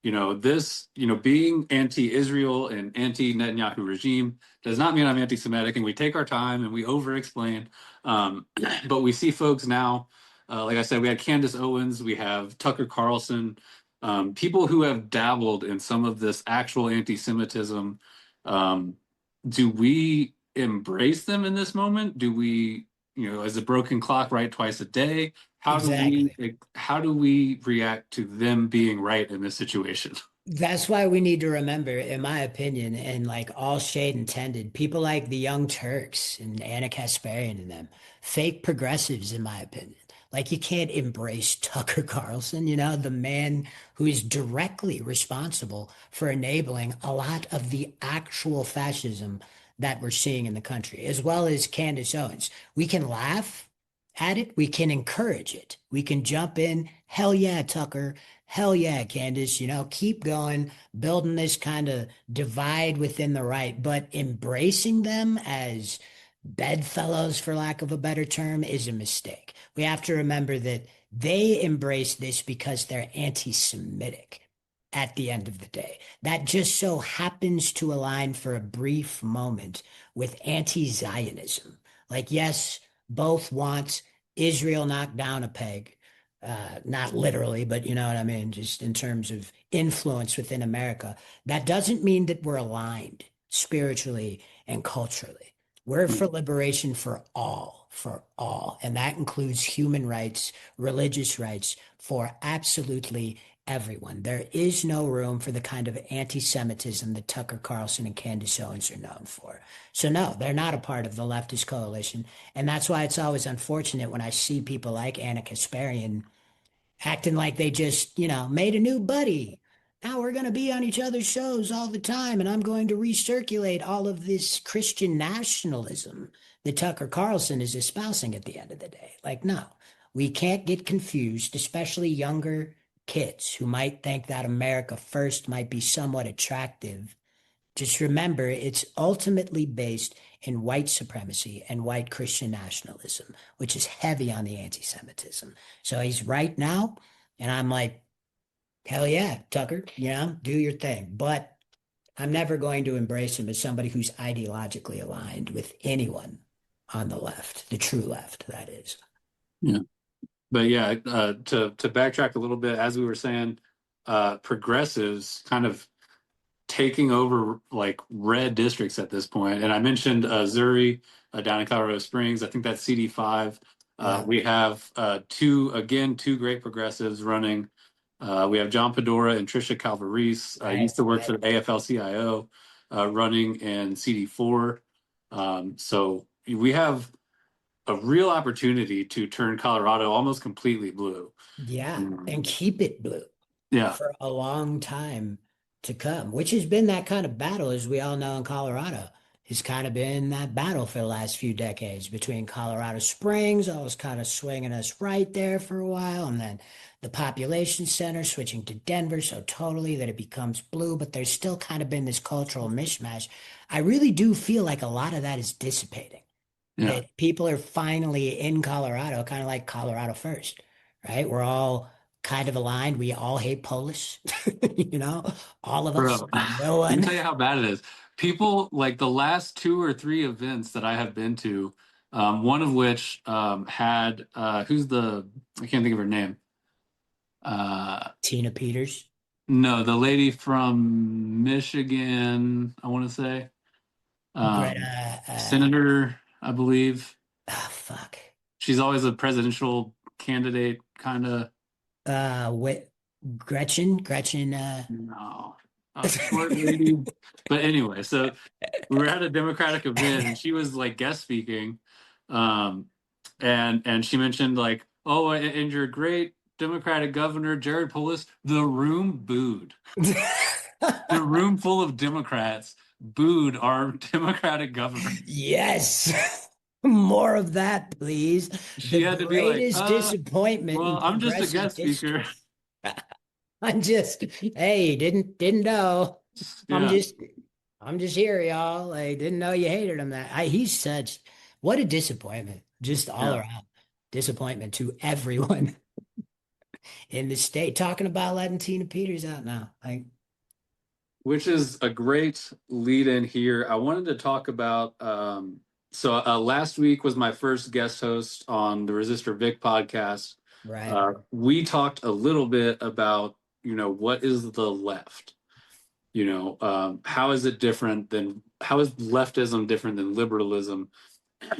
this, being anti-Israel and anti-Netanyahu regime does not mean I'm anti-Semitic, and we take our time and we over-explain. But we see folks now, like I said, we had Candace Owens, we have Tucker Carlson, people who have dabbled in some of this actual anti-Semitism. Um, do we embrace them in this moment? Do we, as a broken clock, right twice a day? How do we Exactly. how do we react to them being right in this situation? That's why we need to remember, in my opinion, and like all shade intended, people like the Young Turks and Anna Kasparian and them, fake progressives, in my opinion. Like you can't embrace Tucker Carlson, the man who is directly responsible for enabling a lot of the actual fascism that we're seeing in the country, as well as Candace Owens. We can laugh at it, we can encourage it, we can jump in. Hell yeah, Tucker. Hell yeah, Candace, keep going, building this kind of divide within the right, but embracing them as bedfellows, for lack of a better term, is a mistake. We have to remember that they embrace this because they're anti-Semitic at the end of the day. That just so happens to align for a brief moment with anti-Zionism. Like, yes, both want Israel knocked down a peg, not literally, but you know what I mean, just in terms of influence within America. That doesn't mean that we're aligned spiritually and culturally. We're for liberation for all, for all. And that includes human rights, religious rights for absolutely everyone. There is no room for the kind of anti-Semitism that Tucker Carlson and Candace Owens are known for. So no, they're not a part of the leftist coalition. And that's why it's always unfortunate when I see people like Anna Kasparian acting like they just, made a new buddy. Now we're going to be on each other's shows all the time, and I'm going to recirculate all of this Christian nationalism that Tucker Carlson is espousing at the end of the day. Like, no, we can't get confused, especially younger kids who might think that America first might be somewhat attractive, just remember it's ultimately based in white supremacy and white Christian nationalism, which is heavy on the anti-Semitism. So he's right now, and I'm like, hell yeah, Tucker, do your thing. But I'm never going to embrace him as somebody who's ideologically aligned with anyone on the left, the true left, that is. Yeah. But yeah, to backtrack a little bit, as we were saying, progressives kind of taking over like red districts at this point. And I mentioned Zuri down in Colorado Springs. I think that's CD5. Yeah. We have two great progressives running. We have John Pedora and Trisha Calvarese. Used to work for the AFL-CIO, running in CD4. So we have a real opportunity to turn Colorado almost completely blue. Yeah, and keep it blue. Yeah. For a long time to come, which has been that kind of battle, as we all know in Colorado. Has kind of been that battle for the last few decades between Colorado Springs, always kind of swinging us right there for a while, and then the population center switching to Denver so totally that it becomes blue, but there's still kind of been this cultural mishmash. I really do feel like a lot of that is dissipating. Yeah. That people are finally in Colorado, kind of like Colorado first, right? We're all kind of aligned. We all hate Polish, all of us. Bro, No let me one. tell you how bad it is. People, like the last 2 or 3 events that I have been to, one of which had I can't think of her name. Tina Peters. No, the lady from Michigan, I want to say. Greta. Senator, I believe. Oh, fuck. She's always a presidential candidate, kind of. Gretchen. No, short lady. But anyway, so we were at a Democratic event, and she was like guest speaking, and she mentioned like, oh, and your great Democratic governor Jared Polis. The room booed. The room full of Democrats booed our Democratic governor. Yes. More of that, please. She had to be like, greatest disappointment in well, I'm just a progressive guest speaker. history. I'm just, hey, didn't know. I'm Yeah. just here, y'all. I didn't know you hated him. He's such what a disappointment. Just all Yeah. around disappointment to everyone in the state. Talking about letting Tina Peters out now. Which is a great lead in here. I wanted to talk about last week was my first guest host on the Resistor Vic podcast. Right. We talked a little bit about, what is the left? How is leftism different than liberalism?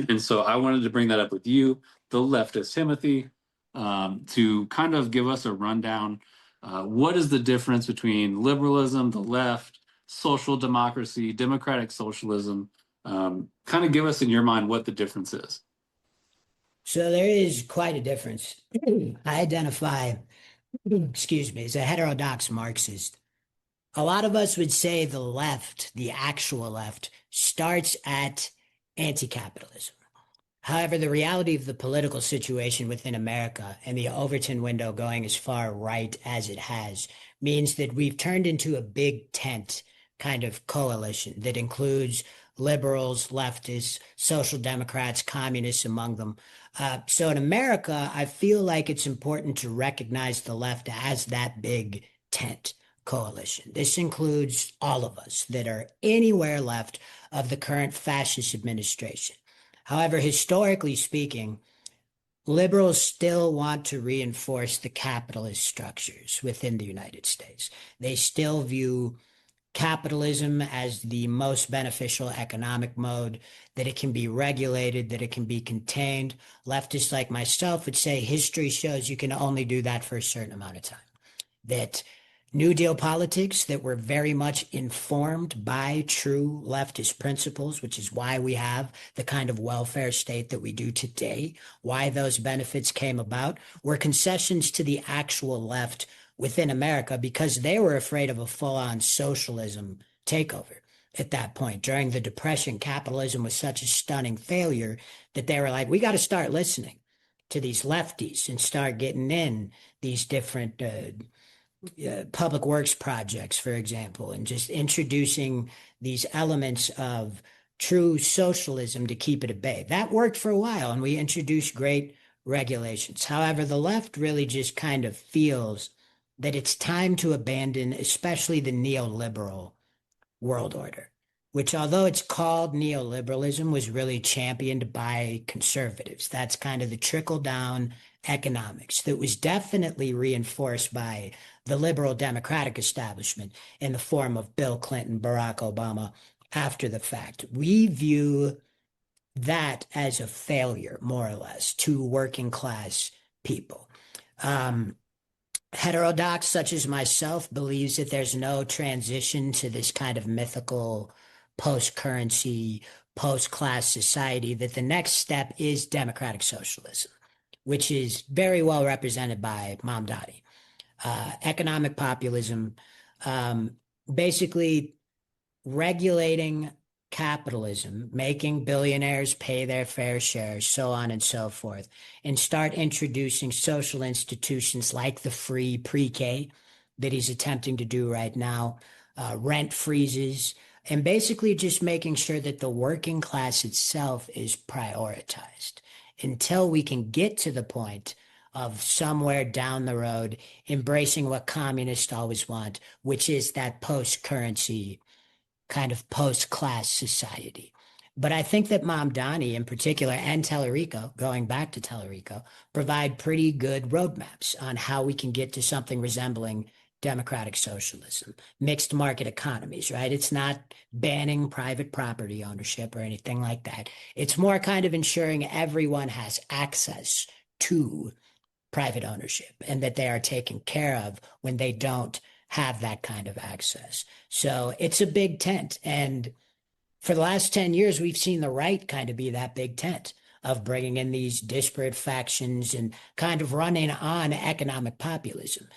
And so I wanted to bring that up with you, the leftist Timothy, to kind of give us a rundown. What is the difference between liberalism, the left, social democracy, democratic socialism? Kind of give us in your mind what the difference is. So there is quite a difference. I identify, excuse me, as a heterodox Marxist. A lot of us would say the left, the actual left, starts at anti-capitalism. However, the reality of the political situation within America and the Overton window going as far right as it has means that we've turned into a big tent kind of coalition that includes liberals, leftists, social democrats, communists among them. So in America, I feel like it's important to recognize the left as that big tent coalition. This includes all of us that are anywhere left of the current fascist administration. However, historically speaking, liberals still want to reinforce the capitalist structures within the United States. They still view capitalism as the most beneficial economic mode, that it can be regulated, that it can be contained. Leftists like myself would say history shows you can only do that for a certain amount of time. That New Deal politics that were very much informed by true leftist principles, which is why we have the kind of welfare state that we do today, why those benefits came about, were concessions to the actual left within America because they were afraid of a full-on socialism takeover. At that point, during the Depression, capitalism was such a stunning failure that they were like, we got to start listening. to these lefties and start getting in these different public works projects, for example, and just introducing these elements of true socialism to keep it at bay. That worked for a while, and we introduced great regulations. However, the left really just kind of feels that it's time to abandon, especially the neoliberal world order, which, although it's called neoliberalism, was really championed by conservatives. That's kind of the trickle down economics that was definitely reinforced by the liberal democratic establishment in the form of Bill Clinton, Barack Obama after the fact. We view that as a failure, more or less, to working class people. Heterodox, such as myself, believes that there's no transition to this kind of mythical post-currency, post-class society, that the next step is democratic socialism, which is very well represented by Mamdani. Economic populism, basically regulating capitalism, making billionaires pay their fair share, so on and so forth, and start introducing social institutions like the free pre-K that he's attempting to do right now, rent freezes, and basically just making sure that the working class itself is prioritized until we can get to the point of somewhere down the road embracing what communists always want, which is that post-currency kind of post-class society. But I think that Mamdani in particular and Talarico, going back to Talarico, provide pretty good roadmaps on how we can get to something resembling democratic socialism, mixed market economies, right? It's not banning private property ownership or anything like that. It's more kind of ensuring everyone has access to private ownership and that they are taken care of when they don't have that kind of access. So it's a big tent. And for the last 10 years, we've seen the right kind of be that big tent of bringing in these disparate factions and kind of running on economic populism.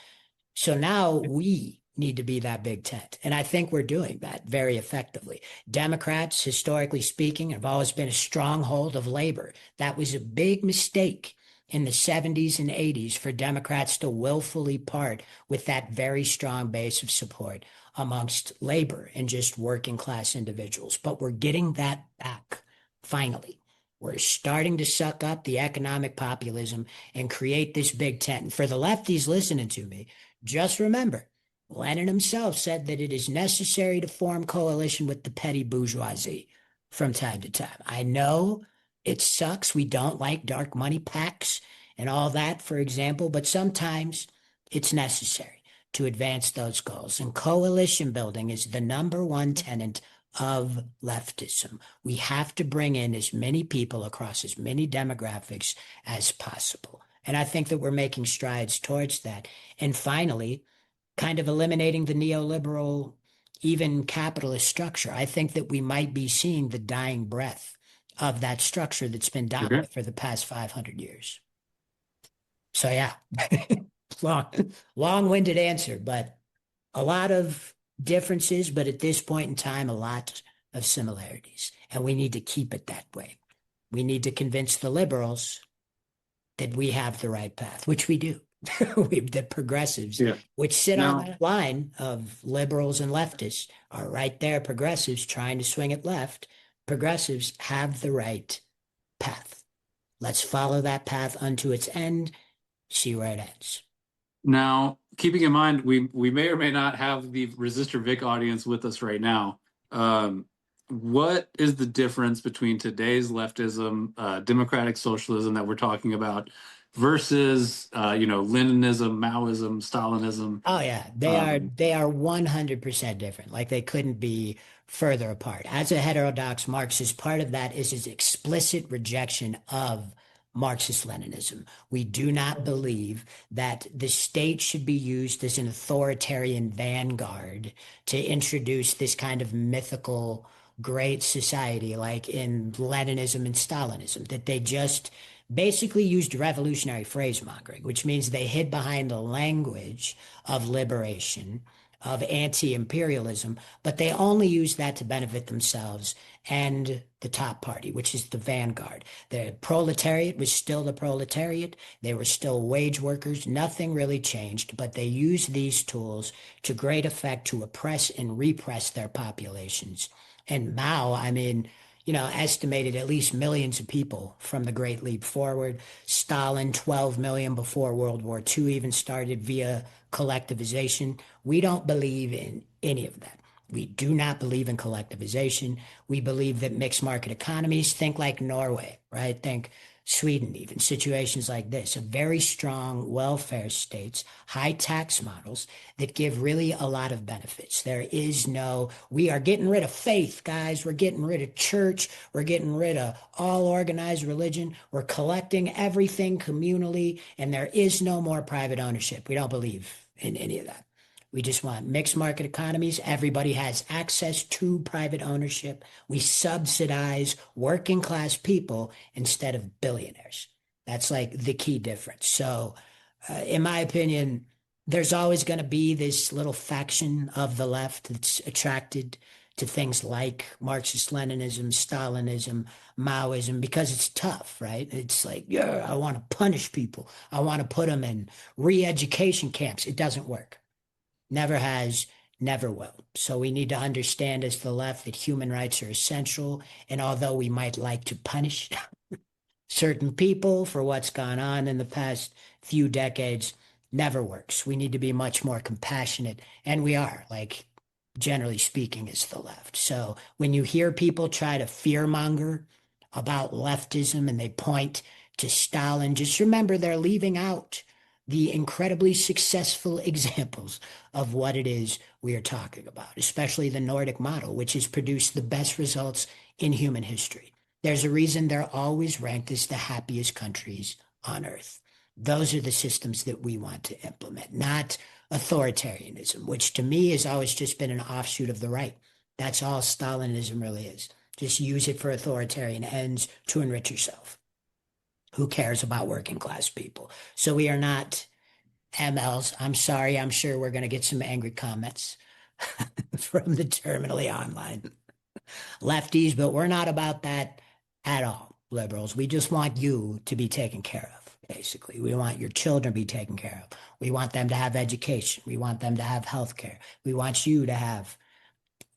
So now we need to be that big tent. And I think we're doing that very effectively. Democrats, historically speaking, have always been a stronghold of labor. That was a big mistake in the 70s and 80s for Democrats to willfully part with that very strong base of support amongst labor and just working class individuals. But we're getting that back, finally. We're starting to suck up the economic populism and create this big tent. And for the lefties listening to me, just remember, Lenin himself said that it is necessary to form coalition with the petty bourgeoisie from time to time. I know it sucks. We don't like dark money packs and all that, for example, but sometimes it's necessary to advance those goals. And coalition building is the number one tenet of leftism. We have to bring in as many people across as many demographics as possible. And I think that we're making strides towards that. And finally, kind of eliminating the neoliberal, even capitalist structure. I think that we might be seeing the dying breath of that structure that's been dominant for the past 500 years. So yeah, long-winded answer, but a lot of differences, but at this point in time, a lot of similarities. And we need to keep it that way. We need to convince the liberals that we have the right path, which we do. The progressives, which sit on that line of liberals and leftists, are right there. Progressives trying to swing it left. Progressives have the right path. Let's follow that path unto its end, see where it ends. Now, keeping in mind, we may or may not have the Resistor Vic audience with us right now. What is the difference between today's leftism, democratic socialism that we're talking about, versus Leninism, Maoism, Stalinism? Oh yeah, they are 100% different. Like they couldn't be further apart. As a heterodox Marxist, part of that is his explicit rejection of Marxist-Leninism. We do not believe that the state should be used as an authoritarian vanguard to introduce this kind of mythical great society like in Leninism and Stalinism, that they just basically used revolutionary phrase mongering, which means they hid behind the language of liberation, of anti-imperialism, but they only use that to benefit themselves and the top party, which is the vanguard. The proletariat was still the proletariat. They were still wage workers. Nothing really changed, but they used these tools to great effect to oppress and repress their populations. And Mao, I mean, estimated at least millions of people from the Great Leap Forward. Stalin, 12 million before World War II even started via collectivization. We don't believe in any of that. We do not believe in collectivization. We believe that mixed market economies, think like Norway, right? Think Sweden, even situations like this, a very strong welfare states, high tax models that give really a lot of benefits. We are getting rid of faith, guys. We're getting rid of church. We're getting rid of all organized religion. We're collecting everything communally, and there is no more private ownership. We don't believe in any of that. We just want mixed market economies. Everybody has access to private ownership. We subsidize working class people instead of billionaires. That's like the key difference. So, in my opinion, there's always going to be this little faction of the left that's attracted to things like Marxist-Leninism, Stalinism, Maoism, because it's tough, right? It's like, yeah, I want to punish people. I want to put them in re-education camps. It doesn't work. Never has, never will. So we need to understand as the left that human rights are essential. And although we might like to punish certain people for what's gone on in the past few decades, never works. We need to be much more compassionate. And we are, like, generally speaking, as the left. So when you hear people try to fearmonger about leftism and they point to Stalin, just remember they're leaving out the incredibly successful examples of what it is we are talking about, especially the Nordic model, which has produced the best results in human history. There's a reason they're always ranked as the happiest countries on earth. Those are the systems that we want to implement, not authoritarianism, which to me has always just been an offshoot of the right. That's all Stalinism really is. Just use it for authoritarian ends to enrich yourself. Who cares about working class people? So we are not MLs. I'm sorry. I'm sure we're going to get some angry comments from the terminally online lefties, but we're not about that at all, liberals. We just want you to be taken care of, basically. We want your children to be taken care of. We want them to have education. We want them to have health care. We want you to have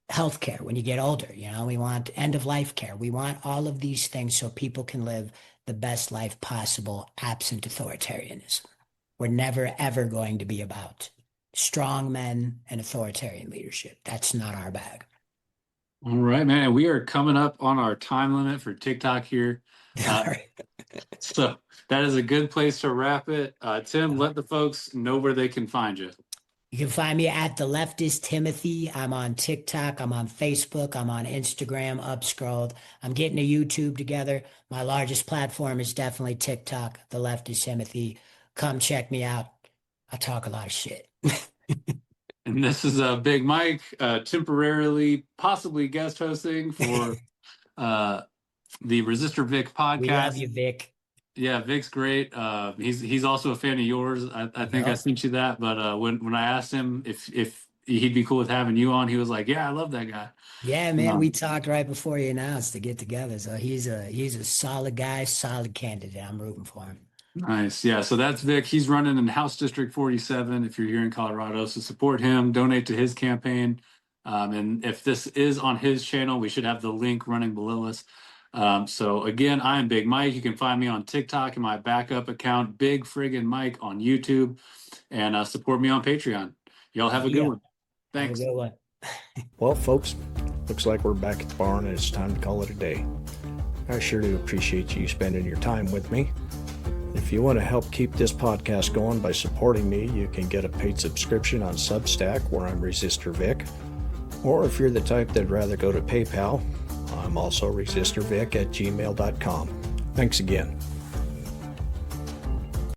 health care when you get older. We want end of life care. We want all of these things so people can live the best life possible absent authoritarianism. We're never, ever going to be about strong men and authoritarian leadership. That's not our bag. All right, man. We are coming up on our time limit for TikTok here. All right. So that is a good place to wrap it. Tim, let the folks know where they can find you. You can find me at The Leftist Timothy. I'm on TikTok. I'm on Facebook. I'm on Instagram, upscrolled. I'm getting a YouTube together. My largest platform is definitely TikTok, The Leftist Timothy. Come check me out. I talk a lot of shit. And this is Big Mike, temporarily, possibly guest hosting for the Resistor Vic podcast. We love you, Vic. Yeah, Vic's great. He's also a fan of yours. I think I sent you that, but when I asked him if he'd be cool with having you on, he was like, "Yeah, I love that guy." Yeah, man, we talked right before you announced to get together. So he's a solid guy, solid candidate. I'm rooting for him. Nice. Yeah, so that's Vic. He's running in House District 47 if you're here in Colorado. So support him, donate to his campaign. And if this is on his channel, we should have the link running below us. So again, I am Big Mike. You can find me on TikTok and my backup account, Big Friggin' Mike on YouTube, and support me on Patreon. Y'all have a good one. Thanks. Have a good one. Well, folks, looks like we're back at the barn and it's time to call it a day. I sure do appreciate you spending your time with me. If you want to help keep this podcast going by supporting me, you can get a paid subscription on Substack, where I'm Resistor Vic. Or if you're the type that'd rather go to PayPal, I'm also resistorvic@gmail.com. Thanks again.